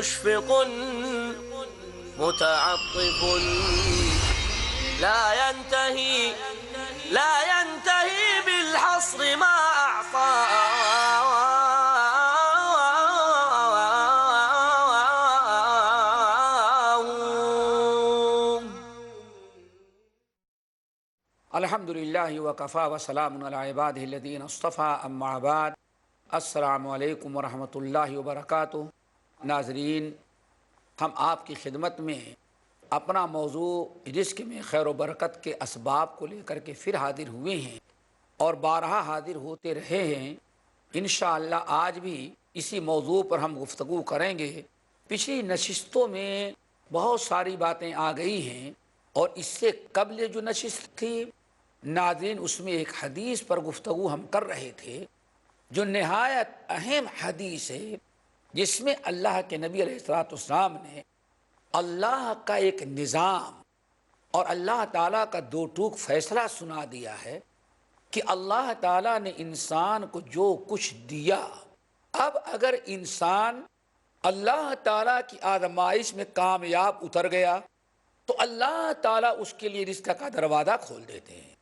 مشفق متعطف لا ينتهي لا ينتهي بالحصر ما أعطى الحمد للہ وکفا وسلام علی عبادہ الذین اصطفیٰ اما بعد السلام علیکم ورحمۃ اللہ وبرکاتہ۔ ناظرین، ہم آپ کی خدمت میں اپنا موضوع رزق میں خیر و برکت کے اسباب کو لے کر کے پھر حاضر ہوئے ہیں اور بارہا حاضر ہوتے رہے ہیں۔ انشاءاللہ آج بھی اسی موضوع پر ہم گفتگو کریں گے۔ پچھلی نشستوں میں بہت ساری باتیں آ گئی ہیں اور اس سے قبل جو نشست تھی ناظرین، اس میں ایک حدیث پر گفتگو ہم کر رہے تھے جو نہایت اہم حدیث ہے، جس میں اللہ کے نبی علیہ السلام نے اللہ کا ایک نظام اور اللہ تعالیٰ کا دو ٹوک فیصلہ سنا دیا ہے کہ اللہ تعالیٰ نے انسان کو جو کچھ دیا، اب اگر انسان اللہ تعالیٰ کی آزمائش میں کامیاب اتر گیا تو اللہ تعالیٰ اس کے لیے رزق کا دروازہ کھول دیتے ہیں،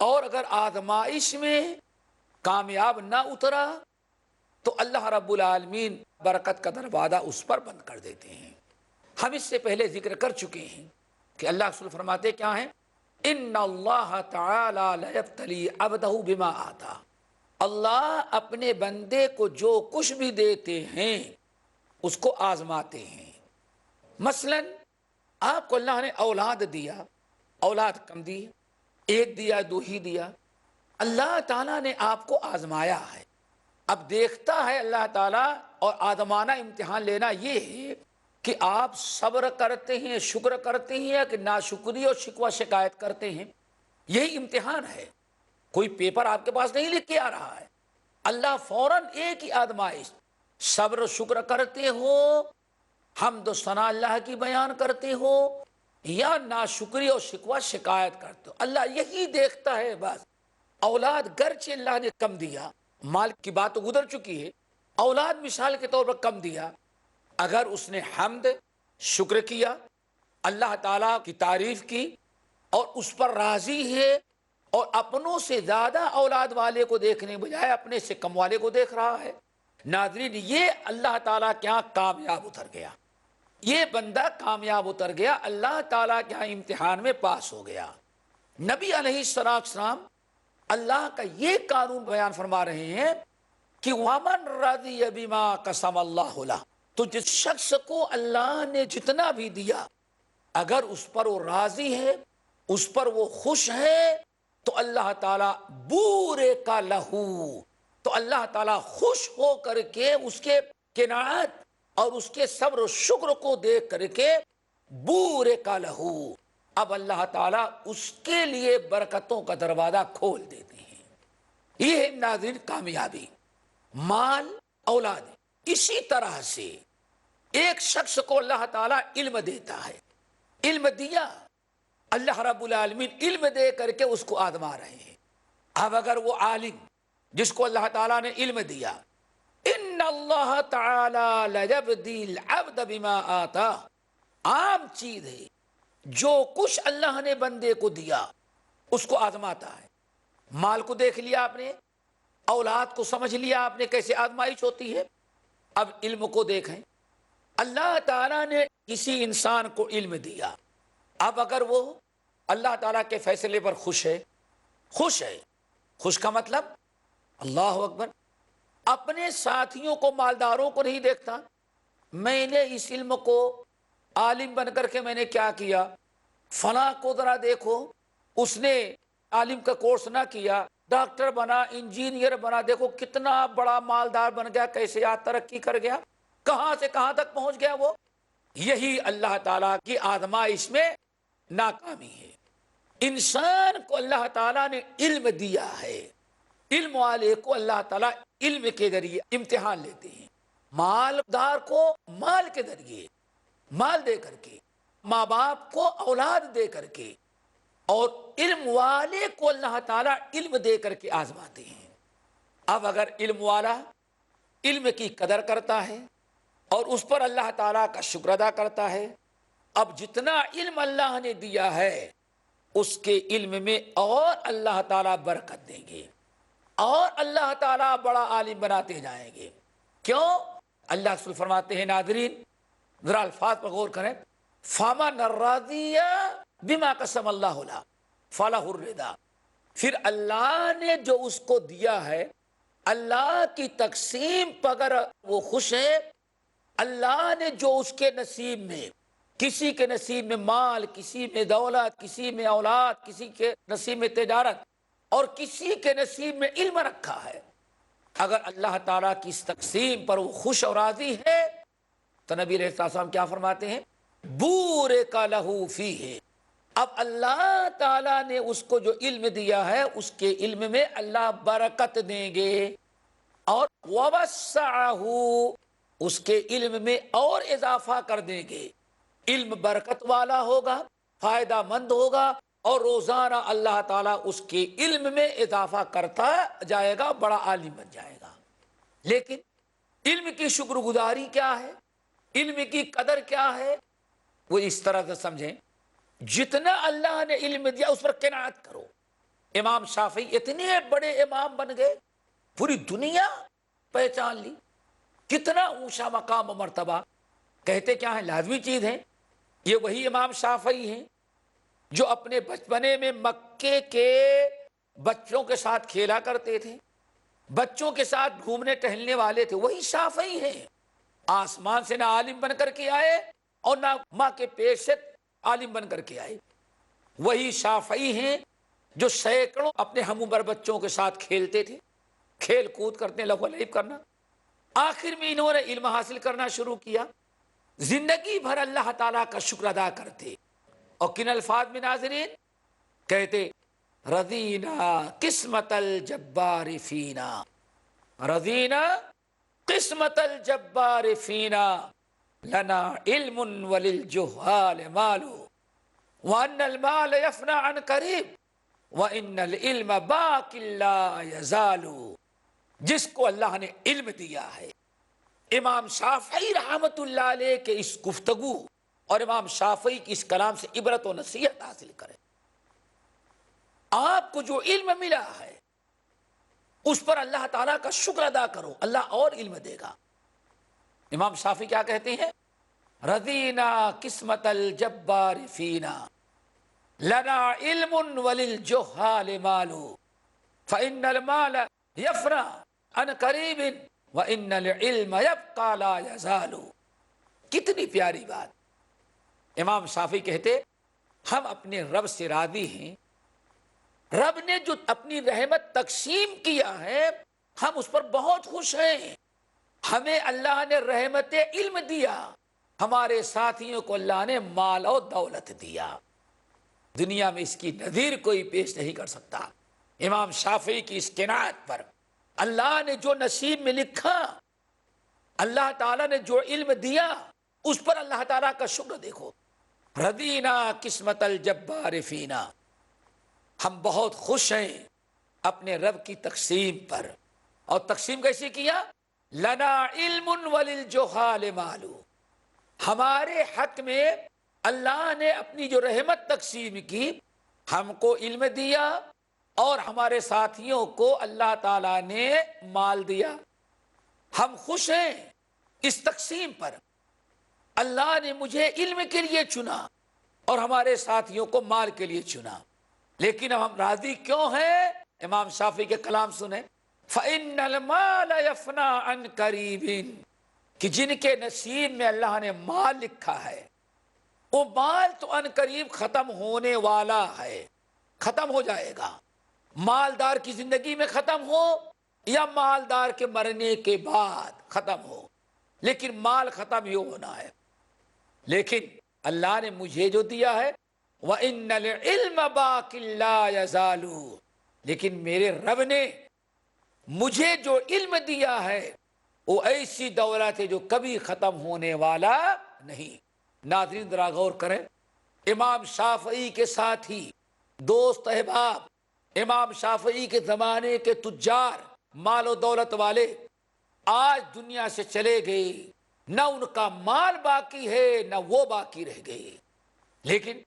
اور اگر آزمائش میں کامیاب نہ اترا تو اللہ رب العالمین برکت کا دروازہ اس پر بند کر دیتے ہیں۔ ہم اس سے پہلے ذکر کر چکے ہیں کہ اللہ رسول فرماتے کیا ہیں؟ ان اللہ تعالی لیبتلی عبدہ بما آتا، اللہ اپنے بندے کو جو کچھ بھی دیتے ہیں اس کو آزماتے ہیں۔ مثلا آپ کو اللہ نے اولاد دیا، اولاد کم دی، ایک دیا دو ہی دیا، اللہ تعالیٰ نے آپ کو آزمایا ہے۔ اب دیکھتا ہے اللہ تعالیٰ، اور آزمانا امتحان لینا یہ ہے کہ آپ صبر کرتے ہیں، شکر کرتے ہیں، یا کہ ناشکری اور شکوہ شکایت کرتے ہیں۔ یہی امتحان ہے۔ کوئی پیپر آپ کے پاس نہیں لکھ کے آ رہا ہے، اللہ فوراً ایک ہی آزمائش، صبر و شکر کرتے ہو، حمد و ثنا اللہ کی بیان کرتے ہو، یا ناشکری اور شکوہ شکایت کرتے ہو، اللہ یہی دیکھتا ہے بس۔ اولاد گرچہ اللہ نے کم دیا، مال کی بات تو گزر چکی ہے، اولاد مثال کے طور پر کم دیا، اگر اس نے حمد شکر کیا، اللہ تعالیٰ کی تعریف کی اور اس پر راضی ہے، اور اپنوں سے زیادہ اولاد والے کو دیکھنے بجائے اپنے سے کم والے کو دیکھ رہا ہے، ناظرین یہ اللہ تعالیٰ کے یہاں کامیاب اتر گیا، یہ بندہ کامیاب اتر گیا، اللہ تعالیٰ کے یہاں امتحان میں پاس ہو گیا۔ نبی علیہ السلام اللہ کا یہ قانون بیان فرما رہے ہیں کہ وَمَنْ رَضِيَ بِمَا قَسَمَ اللَّهُ لَهُ، تو جس شخص کو اللہ نے جتنا بھی دیا اگر اس پر وہ راضی ہے، اس پر وہ خوش ہے، تو اللہ تعالیٰ بُورِكَ لَهُ، تو اللہ تعالیٰ خوش ہو کر کے اس کے قناعت اور اس کے صبر و شکر کو دیکھ کر کے بُورِكَ لَهُ، اب اللہ تعالیٰ اس کے لیے برکتوں کا دروازہ کھول دیتے ہیں۔ یہ ہے ناظرین کامیابی، مال اولاد۔ اسی طرح سے ایک شخص کو اللہ تعالیٰ علم دیتا ہے، علم دیا، اللہ رب العالمین علم دے کر کے اس کو آزما رہے ہیں۔ اب اگر وہ عالم جس کو اللہ تعالیٰ نے علم دیا، ان اللہ تعالی لیبتلی العبد بما آتا، عام چیز ہے، جو کچھ اللہ نے بندے کو دیا اس کو آزماتا ہے۔ مال کو دیکھ لیا آپ نے، اولاد کو سمجھ لیا آپ نے کیسے آزمائش ہوتی ہے، اب علم کو دیکھیں۔ اللہ تعالیٰ نے کسی انسان کو علم دیا، اب اگر وہ اللہ تعالیٰ کے فیصلے پر خوش ہے، خوش ہے، خوش کا مطلب اللہ اکبر، اپنے ساتھیوں کو مالداروں کو نہیں دیکھتا، میں نے اس علم کو عالم بن کر کے میں نے کیا کیا، فلاں کو ذرا دیکھو، اس نے عالم کا کورس نہ کیا، ڈاکٹر بنا، انجینئر بنا، دیکھو کتنا بڑا مالدار بن گیا، کیسے آج ترقی کر گیا، کہاں سے کہاں تک پہنچ گیا وہ۔ یہی اللہ تعالیٰ کی آزمائش میں ناکامی ہے۔ انسان کو اللہ تعالیٰ نے علم دیا ہے، علم والے کو اللہ تعالیٰ علم کے ذریعے امتحان لیتے ہیں، مالدار کو مال کے ذریعے، مال دے کر کے، ماں باپ کو اولاد دے کر کے، اور علم والے کو اللہ تعالیٰ علم دے کر کے آزماتے ہیں۔ اب اگر علم والا علم کی قدر کرتا ہے، اور اس پر اللہ تعالیٰ کا شکر ادا کرتا ہے. اب جتنا علم اللہ نے دیا ہے اس کے علم میں اور اللہ تعالیٰ برکت دیں گے اور اللہ تعالیٰ بڑا عالم بناتے جائیں گے. کیوں؟ اللہ رسول فرماتے ہیں، ناظرین ذرا الفاظ پر غور کریں، فَمَنْ رَضِيَ بِمَا قَسَمَ اللَّهُ لَهُ فَلَهُ الرِّضَا. پھر اللہ نے جو اس کو دیا ہے، اللہ کی تقسیم پر اگر وہ خوش ہے، اللہ نے جو اس کے نصیب میں، کسی کے نصیب میں مال، کسی میں دولت، کسی میں اولاد، کسی کے نصیب میں تجارت اور کسی کے نصیب میں علم رکھا ہے، اگر اللہ تعالیٰ کی اس تقسیم پر وہ خوش اور راضی ہے تو نبی علیہ السلام کیا فرماتے ہیں؟ بورک لہ فیہ. اب اللہ تعالیٰ نے اس کو جو علم دیا ہے اس کے علم میں اللہ برکت دیں گے اور ووسعہ، اس کے علم میں اور اضافہ کر دیں گے. علم برکت والا ہوگا، فائدہ مند ہوگا اور روزانہ اللہ تعالیٰ اس کے علم میں اضافہ کرتا جائے گا، بڑا عالم بن جائے گا. لیکن علم کی شکر گزاری کیا ہے، علم کی قدر کیا ہے، وہ اس طرح سے سمجھیں، جتنا اللہ نے علم دیا اس پر قناعت کرو. امام شافعی اتنے بڑے امام بن گئے، پوری دنیا پہچان لی، کتنا اونچا مقام و مرتبہ. کہتے کیا ہیں؟ لازمی چیز ہے. یہ وہی امام شافعی ہیں جو اپنے بچپنے میں مکے کے بچوں کے ساتھ کھیلا کرتے تھے، بچوں کے ساتھ گھومنے ٹہلنے والے تھے. وہی شافعی ہیں. آسمان سے نہ عالم بن کر کے آئے اور نہ ماں کے پیٹ سے عالم بن کر کے آئے. وہی شافعی ہیں جو سینکڑوں اپنے ہم عمر بچوں کے ساتھ کھیلتے تھے، کھیل کود کرتے، لہو و لعب کرنا. آخر میں انہوں نے علم حاصل کرنا شروع کیا، زندگی بھر اللہ تعالیٰ کا شکر ادا کرتے. اور کن الفاظ میں ناظرین کہتے؟ رضینا قسمت الجبار فینا، رضینا قسمت الجبار فینا، لنا علم وللجہال مال، وان المال یفنى عن قریب وان العلم باق لا یزال. جس کو اللہ نے علم دیا ہے، امام شافعی رحمت اللہ علیہ کے اس گفتگو اور امام شافعی کی اس کلام سے عبرت و نصیحت حاصل کریں. آپ کو جو علم ملا ہے اس پر اللہ تعالیٰ کا شکر ادا کرو، اللہ اور علم دے گا. امام شافعی کیا کہتے ہیں؟ رضینا قسمت الجبار فینا، لنا علم وللجہال مال، فإن المال یفنى عن قریب وإن العلم يبقى لا يزال. کتنی پیاری بات. امام شافعی کہتے ہم اپنے رب سے راضی ہیں، رب نے جو اپنی رحمت تقسیم کیا ہے ہم اس پر بہت خوش ہیں. ہمیں اللہ نے رحمت علم دیا، ہمارے ساتھیوں کو اللہ نے مال و دولت دیا، دنیا میں اس کی نظیر کوئی پیش نہیں کر سکتا. امام شافعی کی اس قناعت پر اللہ نے جو نصیب میں لکھا، اللہ تعالیٰ نے جو علم دیا اس پر اللہ تعالیٰ کا شکر دیکھو. رضینا قسمت الجبار فینا، ہم بہت خوش ہیں اپنے رب کی تقسیم پر. اور تقسیم کیسے کیا؟ لنا علم وللجہال مال، ہمارے حق میں اللہ نے اپنی جو رحمت تقسیم کی، ہم کو علم دیا اور ہمارے ساتھیوں کو اللہ تعالیٰ نے مال دیا. ہم خوش ہیں اس تقسیم پر. اللہ نے مجھے علم کے لیے چنا اور ہمارے ساتھیوں کو مال کے لیے چنا. لیکن ہم راضی کیوں ہیں؟ امام شافعی کے کلام سنیں. فَإِنَّ الْمَالَ يَفْنَى عَنْ قَرِيبٍ، کہ جن کے نصیب میں اللہ نے مال لکھا ہے وہ مال تو عن قریب ختم ہونے والا ہے، ختم ہو جائے گا. مالدار کی زندگی میں ختم ہو یا مالدار کے مرنے کے بعد ختم ہو، لیکن مال ختم ہی ہونا ہے. لیکن اللہ نے مجھے جو دیا ہے وَإِنَّ الْعِلْمَ بَاقٍ لَا يَزَالُ، لیکن میرے رب نے مجھے جو علم دیا ہے وہ ایسی دولت ہے جو کبھی ختم ہونے والا نہیں. ناظرین ذرا غور کریں، امام شافعی کے ساتھی، دوست احباب، امام شافعی کے زمانے کے تجار، مال و دولت والے آج دنیا سے چلے گئے. نہ ان کا مال باقی ہے نہ وہ باقی رہ گئے. لیکن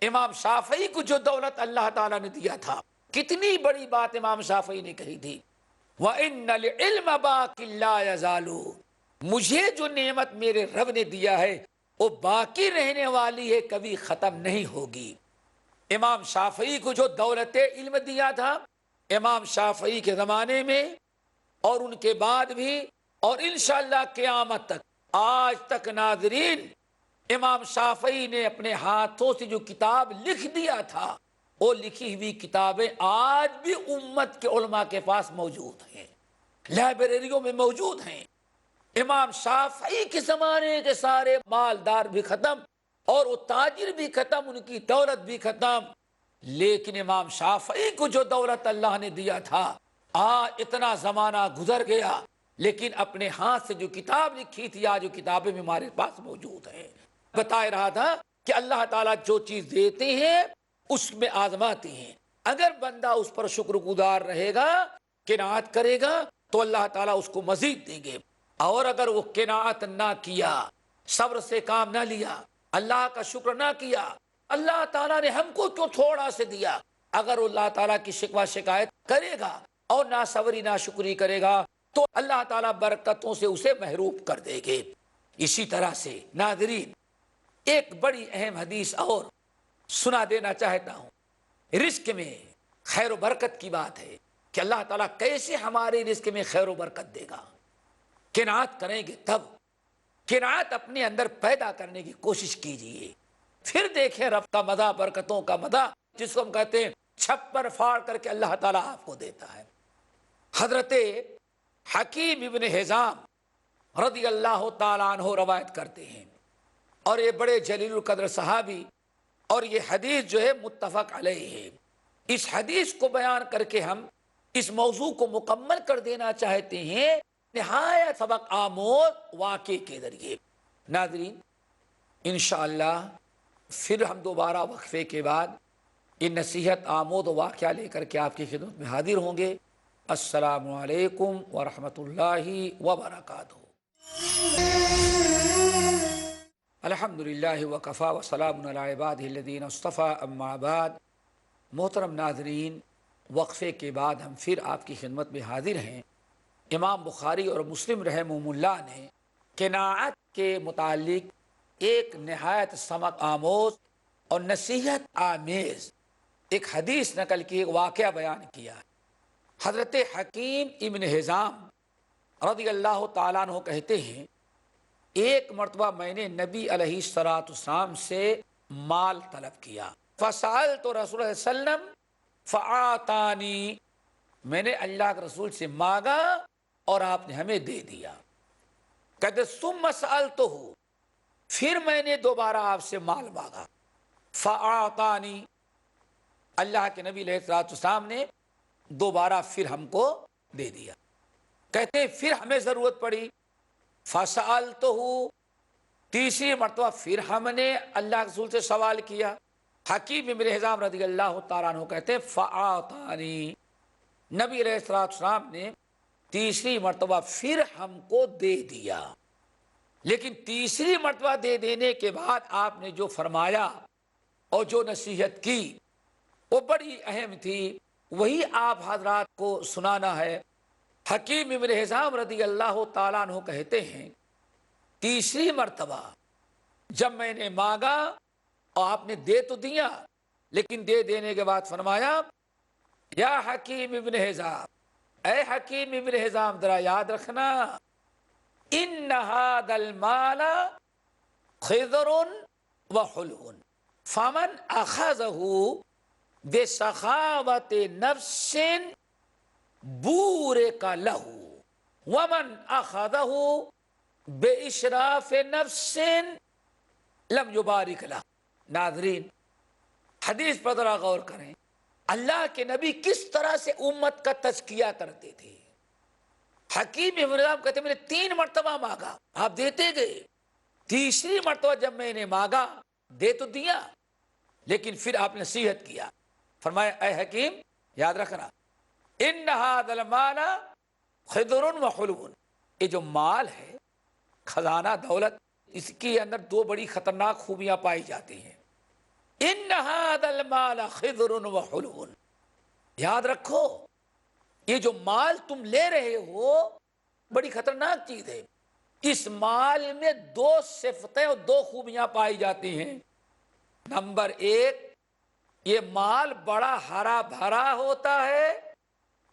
امام شافعی کو جو دولت اللہ تعالیٰ نے دیا تھا، کتنی بڑی بات امام شافعی نے کہی تھی، وَإِنَّ الْعِلْمَ بَاقٍ لَا يَزَالُ، مجھے جو نعمت میرے رب نے دیا ہے وہ باقی رہنے والی ہے، کبھی ختم نہیں ہوگی. امام شافعی کو جو دولت علم دیا تھا، امام شافعی کے زمانے میں اور ان کے بعد بھی اور انشاءاللہ قیامت تک، آج تک ناظرین، امام شافعی نے اپنے ہاتھوں سے جو کتاب لکھ دیا تھا، وہ لکھی ہوئی کتابیں آج بھی امت کے علماء کے پاس موجود ہیں، لائبریریوں میں موجود ہیں. امام شافعی کے زمانے کے سارے مالدار بھی ختم اور وہ تاجر بھی ختم، ان کی دولت بھی ختم، لیکن امام شافعی کو جو دولت اللہ نے دیا تھا، آج اتنا زمانہ گزر گیا لیکن اپنے ہاتھ سے جو کتاب لکھی تھی آج وہ کتابیں ہمارے پاس موجود ہیں. بتا رہا تھا کہ اللہ تعالیٰ جو چیز دیتے ہیں اس میں آزماتے ہیں. اگر بندہ اس پر شکر گزار رہے گا، قناعت کرے گا، تو اللہ تعالیٰ اس کو مزید دیں گے. اور اگر وہ قناعت نہ کیا، صبر سے کام نہ لیا، اللہ کا شکر نہ کیا، اللہ تعالیٰ نے ہم کو کیوں تھوڑا سے دیا، اگر وہ اللہ تعالیٰ کی شکوہ شکایت کرے گا اور ناصبری ناشکری کرے گا تو اللہ تعالیٰ برکتوں سے اسے محروم کر دے گے. اسی طرح سے ناظرین، ایک بڑی اہم حدیث اور سنا دینا چاہتا ہوں. رزق میں خیر و برکت کی بات ہے کہ اللہ تعالیٰ کیسے ہمارے رزق میں خیر و برکت دے گا. قناعت کریں گے تب، قناعت اپنے اندر پیدا کرنے کی کوشش کیجئے، پھر دیکھیں رب کا مزہ، برکتوں کا مزہ، جس کو ہم کہتے ہیں چھپر پھاڑ کر کے اللہ تعالیٰ آپ کو دیتا ہے. حضرت حکیم ابن حزام رضی اللہ تعالیٰ عنہ روایت کرتے ہیں، اور یہ بڑے جلیل القدر صحابی، اور یہ حدیث جو ہے متفق علیہ ہے. اس حدیث کو بیان کر کے ہم اس موضوع کو مکمل کر دینا چاہتے ہیں نہایت سبق آموز واقعے کے ذریعے. ناظرین، انشاءاللہ پھر ہم دوبارہ وقفے کے بعد یہ نصیحت آمود واقعہ لے کر کے آپ کی خدمت میں حاضر ہوں گے. السلام علیکم ورحمۃ اللہ وبرکاتہ. الحمدللہ وکفا وسلام علی عبادہ الذین اصطفیٰ، اما بعد. محترم ناظرین، وقفے کے بعد ہم پھر آپ کی خدمت میں حاضر ہیں. امام بخاری اور مسلم رحمہم اللہ نے قناعت کے متعلق ایک نہایت سبق آموز اور نصیحت آمیز ایک حدیث نقل کی، ایک واقعہ بیان کیا. حضرت حکیم ابن حزام رضی اللہ تعالیٰ عنہ کہتے ہیں، ایک مرتبہ میں نے نبی علیہ السلام سے مال طلب کیا، فسألت رسول اللہ صلی اللہ علیہ وسلم فآتانی، میں نے اللہ کے رسول سے مانگا اور آپ نے ہمیں دے دیا. کہتے ثم سألتہ، پھر میں نے دوبارہ آپ سے مال مانگا، فآتانی، اللہ کے نبی علیہ السلام نے دوبارہ پھر ہم کو دے دیا. کہتے ہیں پھر ہمیں ضرورت پڑی، فسألتہ، تیسری مرتبہ پھر ہم نے اللہ کے رسول سے سوال کیا. حکیم ابن حزام رضی اللہ تعالیٰ عنہ کہتے ہیں فآتانی، نبی علیہ السلام نے تیسری مرتبہ پھر ہم کو دے دیا. لیکن تیسری مرتبہ دے دینے کے بعد آپ نے جو فرمایا اور جو نصیحت کی وہ بڑی اہم تھی، وہی آپ حضرات کو سنانا ہے. حکیم ابن حزام رضی اللہ تعالیٰ عنہ کہتے ہیں، تیسری مرتبہ جب میں نے مانگا اور آپ نے دے تو دیا، لیکن دے دینے کے بعد فرمایا، یا حکیم ابن حزام، اے حکیم ابن حزام، ذرا یاد رکھنا، ان ھذا المال خضر وحلو فمن اخذه بسخاوت نفس بورک له ومن اخذه باشراف نفس لم یبارک له. ناظرین، حدیث پر ذرا غور کریں. اللہ کے نبی کس طرح سے امت کا تزکیہ کرتے تھے. حکیم ابن حزام کہتے میں نے 3 مرتبہ مانگا، آپ دیتے گئے. تیسری مرتبہ جب میں نے مانگا، دے تو دیا، لیکن پھر آپ نے نصیحت کیا. فرمایا، اے حکیم، یاد رکھنا، ان ھذا المال خضر وحلو، یہ جو مال ہے خزانہ دولت، اس کے اندر دو بڑی خطرناک خوبیاں پائی جاتی ہیں۔ ان ھذا المال خضر وحلو، یاد رکھو یہ جو مال تم لے رہے ہو بڑی خطرناک چیز ہے۔ اس مال میں دو صفتیں اور دو خوبیاں پائی جاتی ہیں۔ نمبر ایک، یہ مال بڑا ہرا بھرا ہوتا ہے،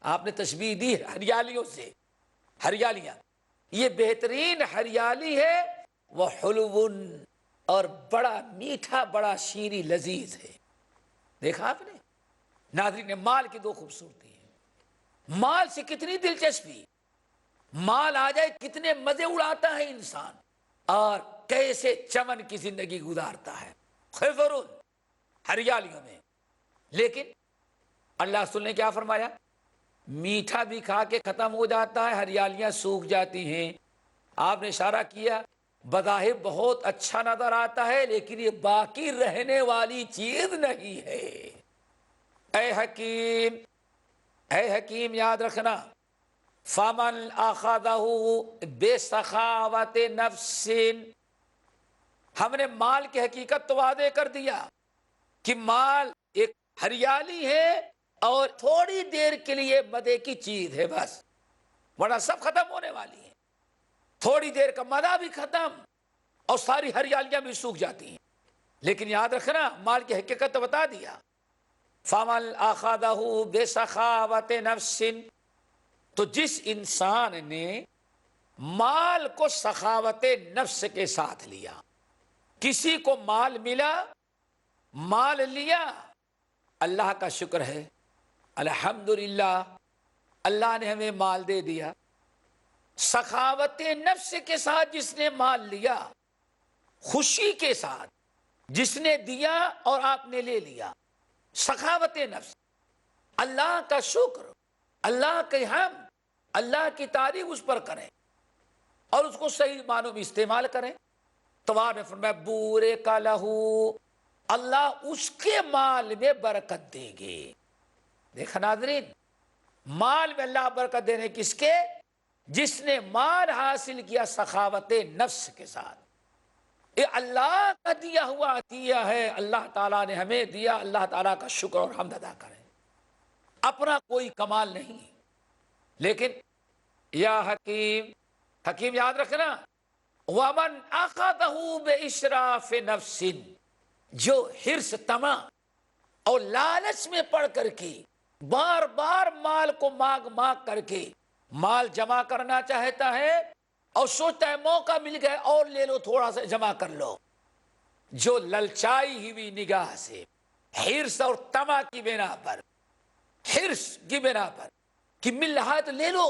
آپ نے تشبیہ دی ہریالیوں سے، ہریالیاں، یہ بہترین ہریالی ہے، وہ حلون، اور بڑا میٹھا، بڑا شیریں لذیذ ہے۔ دیکھا آپ نے ناظرین، مال کی دو خوبصورتی ہیں۔ مال سے کتنی دلچسپی، مال آ جائے کتنے مزے اڑاتا ہے انسان، اور کیسے چمن کی زندگی گزارتا ہے خضر، ہریالیوں میں۔ لیکن اللہ رسول نے کیا فرمایا؟ میٹھا بھی کھا کے ختم ہو جاتا ہے، ہریالیاں سوکھ جاتی ہیں۔ آپ نے اشارہ کیا بظاہر بہت اچھا نظر آتا ہے، لیکن یہ باقی رہنے والی چیز نہیں ہے۔ اے حکیم، اے حکیم یاد رکھنا، فَمَنْ أَخَذَهُ بِسَخَاوَةِ نَفْسٍ، ہم نے مال کی حقیقت تو واضح کر دیا کہ مال ایک ہریالی ہے اور تھوڑی دیر کے لیے مزے کی چیز ہے بس، ورنہ سب ختم ہونے والی ہے۔ تھوڑی دیر کا مزہ بھی ختم اور ساری ہریالیاں بھی سوکھ جاتی ہیں۔ لیکن یاد رکھنا مال کی حقیقت تو بتا دیا، فَمَنْ أَخَذَهُ بِسَخَاوَةِ نَفْسٍ، تو جس انسان نے مال کو سخاوت نفس کے ساتھ لیا، کسی کو مال ملا، مال لیا، اللہ کا شکر ہے، الحمدللہ اللہ نے ہمیں مال دے دیا۔ سخاوت نفس کے ساتھ جس نے مال لیا، خوشی کے ساتھ جس نے دیا اور آپ نے لے لیا، سخاوت نفس، اللہ کا شکر، اللہ کے حمد، اللہ کی تعریف اس پر کریں اور اس کو صحیح معنوں میں استعمال کریں۔ تو آپ نے فرمایا بورک لہو، اللہ اس کے مال میں برکت دیں گے۔ دیکھا ناظرین، مال میں اللہ برکت دے رہے کس کے؟ جس نے مال حاصل کیا سخاوت نفس کے ساتھ۔ یہ اللہ کا دیا ہوا عطیہ ہے، اللہ تعالیٰ نے ہمیں دیا، اللہ تعالیٰ کا شکر اور حمد ادا کریں۔ اپنا کوئی کمال نہیں، لیکن یا حکیم، حکیم یاد رکھنا، وَمَنْ أَخَذَهُ بِإِشْرَافِ نَفْسٍ، جو حرص، طمع اور لالچ میں پڑ کر کے بار بار مال کو مانگ مانگ کر کے مال جمع کرنا چاہتا ہے اور سوچتا ہے موقع مل گیا اور لے لو، تھوڑا سا جمع کر لو، جو للچائی ہوئی نگاہ سے حرص اور طمع کی بنا پر، حرص کی بنا پر کہ مل رہا ہے تو لے لو،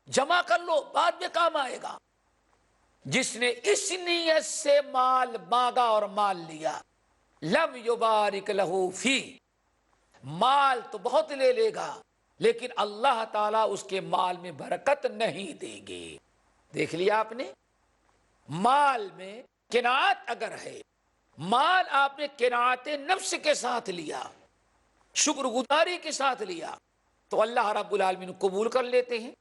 جمع کر لو، بعد میں کام آئے گا، جس نے اس نیت سے مال مانگا اور مال لیا، لم یبارک لہو فی، مال تو بہت لے لے گا لیکن اللہ تعالیٰ اس کے مال میں برکت نہیں دے گے۔ دیکھ لیا آپ نے، مال میں قناعت اگر ہے، مال آپ نے قناعت نفس کے ساتھ لیا، شکر گزاری کے ساتھ لیا، تو اللہ رب العالمین قبول کر لیتے ہیں۔